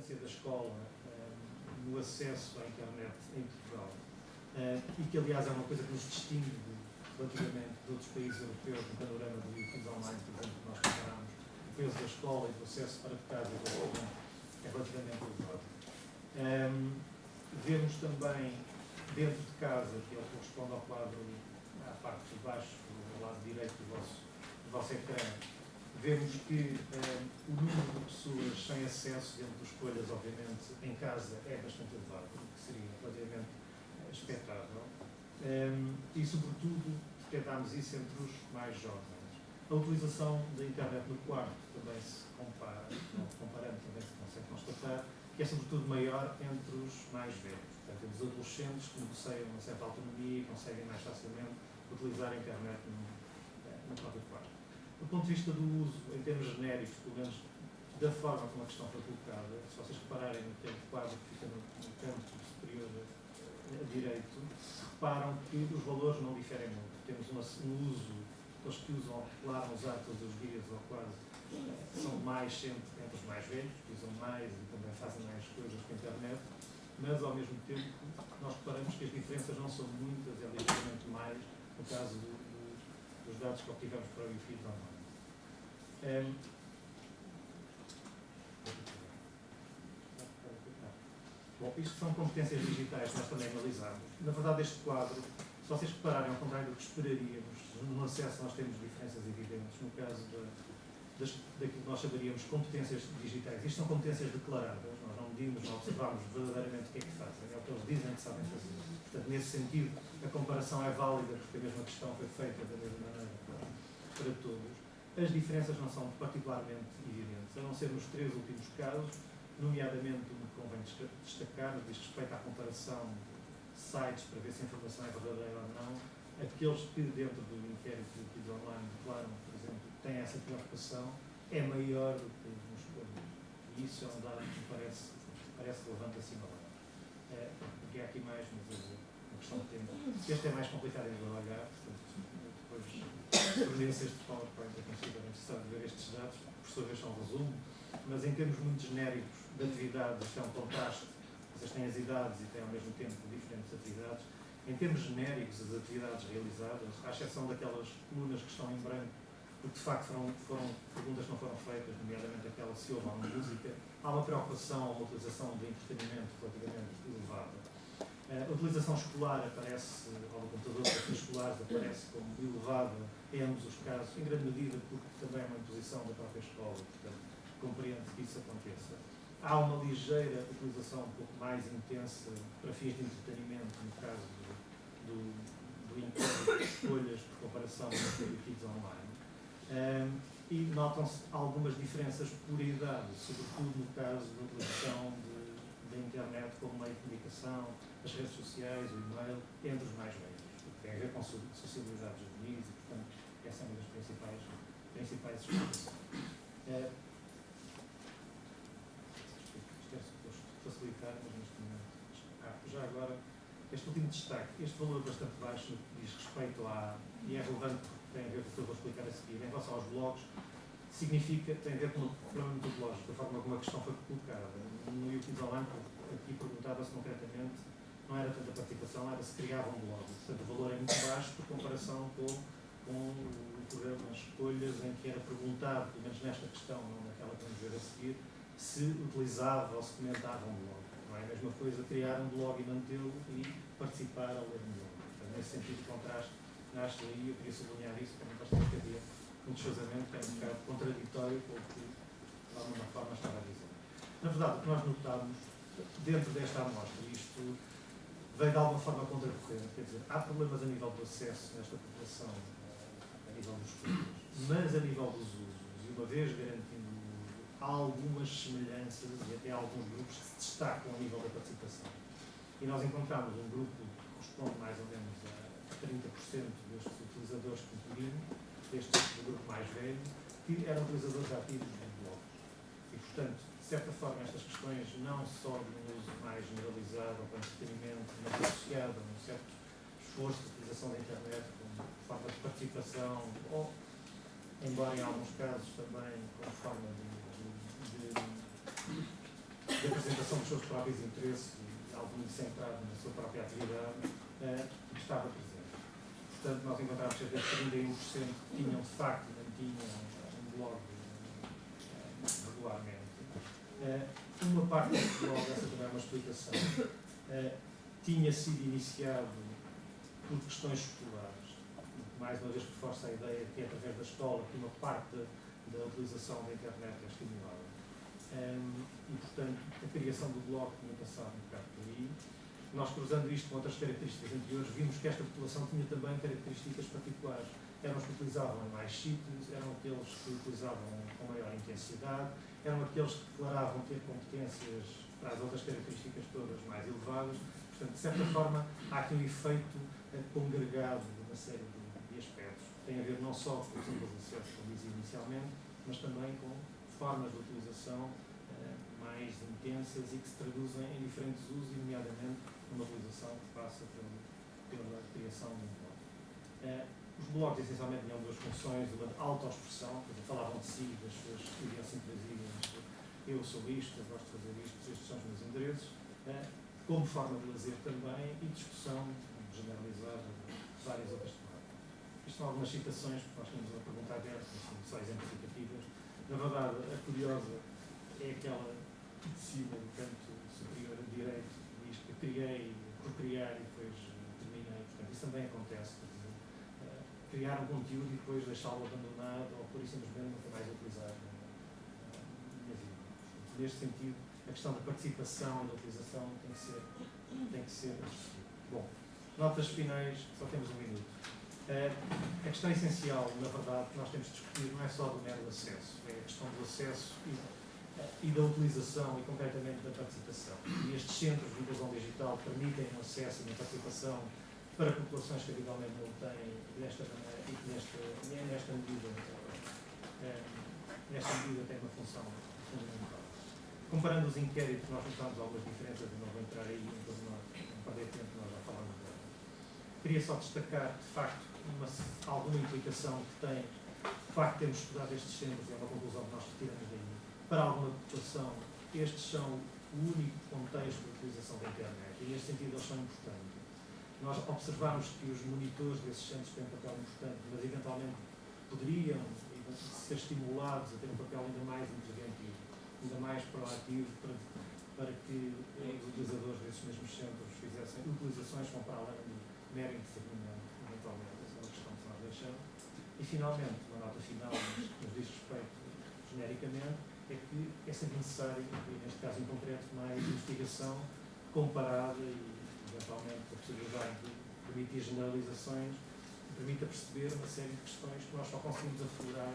experiência da escola no acesso à internet em Portugal, e que aliás é uma coisa que nos distingue relativamente de outros países europeus no panorama do ensino online, por exemplo, que nós comparamos, o peso da escola e do acesso para casa é relativamente elevado. Vemos também dentro de casa, que ele corresponde ao quadro à parte de baixo, do lado direito do vosso ecrã, vemos que o número de pessoas sem acesso dentro de escolhas, obviamente, em casa é bastante elevado, o que seria relativamente expectável. E, sobretudo, tentámos isso entre os mais jovens. A utilização da internet no quarto também se compara, comparando também se consegue constatar, que é sobretudo maior entre os mais velhos. Portanto, entre os adolescentes que negociam uma certa autonomia e conseguem mais facilmente utilizar a internet no próprio quarto. Do ponto de vista do uso, em termos genéricos, pelo menos da forma como a questão foi colocada, se vocês repararem no tempo quadro que fica no canto superior a direito, reparam que os valores não diferem muito. Temos um uso, aqueles que usam ou declaram usar todos os dias ou quase, são mais sempre entre os mais velhos, que usam mais e também fazem mais coisas com a internet, mas ao mesmo tempo nós reparamos que as diferenças não são muitas, é ligeiramente mais no caso dos dados que obtivemos para o UFIT online. Bom, isto são competências digitais que nós também analisamos. Na verdade, este quadro, se vocês repararem, ao contrário do que esperaríamos, no acesso nós temos diferenças evidentes. No caso daquilo que nós chamaríamos competências digitais, isto são competências declaradas, nós não medimos, não observamos verdadeiramente o que é que fazem, é o que eles dizem que sabem fazer. Portanto, nesse sentido, a comparação é válida, porque a mesma questão foi feita da mesma maneira para todos. As diferenças não são particularmente evidentes, a não ser nos três últimos casos, nomeadamente o que convém destacar, diz respeito à comparação de sites para ver se a informação é verdadeira ou não. Aqueles que dentro do inquérito do Kids Online declaram, por exemplo, têm essa preocupação, é maior do que nos escolhas. E isso é um dado que me parece relevante acima lá. Porque há aqui mais, mas uma questão de tempo. Este é mais complicado de olhar, portanto, depois experiências de PowerPoint é considerado interessante ver estes dados, por sua vez são um resumo, mas em termos muito genéricos de atividades, isto é um contraste, vocês têm as idades e têm ao mesmo tempo diferentes atividades. Em termos genéricos, as atividades realizadas, à exceção daquelas colunas que estão em branco, porque de facto foram perguntas que não foram feitas, nomeadamente aquela se houve uma música, há uma preocupação, uma utilização de entretenimento relativamente elevada. A utilização escolar aparece, ou do computador para escolares, aparece como elevada em ambos os casos, em grande medida porque também é uma imposição da própria escola, portanto, compreende que isso aconteça. Há uma ligeira utilização um pouco mais intensa para fins de entretenimento, no caso do inquérito de escolhas por comparação com o Kids Online. E notam-se algumas diferenças por idade, sobretudo no caso da utilização da internet como meio de comunicação, as redes sociais, o e-mail, entre os mais velhos, que tem a ver com sociabilidades juvenis e, portanto, essa é uma das principais explicações. Facilitar, mas neste momento. Já agora, este último destaque, este valor bastante baixo no que diz respeito e é relevante porque tem a ver com o que eu vou explicar a seguir, em relação aos blogs, tem a ver com o problema metodológico, da forma como a questão foi colocada. No YouTube Online, aqui perguntava-se concretamente, não era tanta participação, era se criava um blog. Portanto, o valor é muito baixo por comparação com o programa Escolhas, em que era perguntado, pelo menos nesta questão, não naquela que vamos ver a seguir, se utilizava ou se comentava um blog. Não é a mesma coisa criar um blog e mantê-lo e participar ao ler um blog. Portanto, nesse sentido de contraste, nasce aí, eu queria sublinhar isso, porque bastante que havia um desfazamento que era um bocado contraditório com o que, de alguma forma, estava a dizer. Na verdade, o que nós notámos dentro desta amostra, isto veio de alguma forma contracorrente, quer dizer, há problemas a nível do acesso nesta população, a nível dos estudos, mas a nível dos usos, e uma vez garantindo há algumas semelhanças e até alguns grupos que se destacam a nível da participação. E nós encontramos um grupo que corresponde mais ou menos a 30% destes utilizadores que incluímos, do grupo mais velho, que eram utilizadores ativos de blogs. E, portanto, de certa forma, estas questões não só de um uso mais generalizado ou para entretenimento, mas associado a um certo esforço de utilização da internet como forma de participação, ou, embora em alguns casos também como forma de representação dos seus próprios interesses e algo muito centrado na sua própria atividade, estava presente. Portanto, nós encontramos cerca de 31% que tinham, de facto, mantinham um blog regularmente. Uma parte do blog, essa também é uma explicação, tinha sido iniciado por questões escolares. Mais uma vez reforça a ideia que é através da escola que uma parte da utilização da internet é estimulada. E, portanto, a criação do blog tinha passado um bocado por aí. Nós, cruzando isto com outras características anteriores, vimos que esta população tinha também características particulares. Eram os que utilizavam mais sítios, eram aqueles que utilizavam com maior intensidade, eram aqueles que declaravam ter competências para as outras características todas mais elevadas. Portanto, de certa forma, há aqui um efeito congregado de uma série de aspectos. Tem a ver não só com o simples acesso, como dizia inicialmente, mas também com formas de utilização mais intensas e que se traduzem em diferentes usos, e nomeadamente numa utilização que passa pela criação de um blog. Os blogs essencialmente tinham duas funções, uma de autoexpressão, falavam de si, das suas idiosincrasias, eu sou isto, eu gosto de fazer isto, estes são os meus endereços, como forma de lazer também e discussão generalizada de várias outras temáticas. Isto são algumas citações, porque nós temos uma pergunta aberta, só exemplificativas. Na verdade, a curiosa é aquela que decide do canto superior a direito, diz que criei, por criar e depois terminei. Portanto, isso também acontece. Criar um conteúdo e depois deixá-lo abandonado ou por isso simplesmente nunca mais utilizar na minha vida. Neste sentido, a questão da participação e da utilização tem que ser discutida. Bom, notas finais, só temos um minuto. A questão essencial, na verdade, que nós temos de discutir não é só do mero acesso, é a questão do acesso e da utilização e concretamente da participação. E estes centros de inclusão digital permitem o acesso e a participação para populações que habitualmente não têm desta maneira e que nesta medida tem uma função fundamental. Comparando os inquéritos, nós notamos algumas diferenças, e não vou entrar aí, então não perder tempo, nós já falamos dela. Queria só destacar, de facto, alguma implicação que tem o facto de termos estudado estes centros, é uma conclusão que nós retiramos daí. Para alguma população, estes são o único contexto de utilização da internet e, neste sentido, eles são importantes. Nós observamos que os monitores desses centros têm um papel importante, mas eventualmente poderiam ser estimulados a ter um papel ainda mais interventivo, ainda mais proativo para que os utilizadores desses mesmos centros fizessem utilizações com para além do mero entretenimento, eventualmente. Essa é uma questão que nós deixamos. E, finalmente, uma nota final, mas que nos diz respeito genericamente, é que é sempre necessário, e neste caso em concreto, mais investigação comparada e eventualmente a possibilidade de permitir generalizações que permita perceber uma série de questões que nós só conseguimos aflorar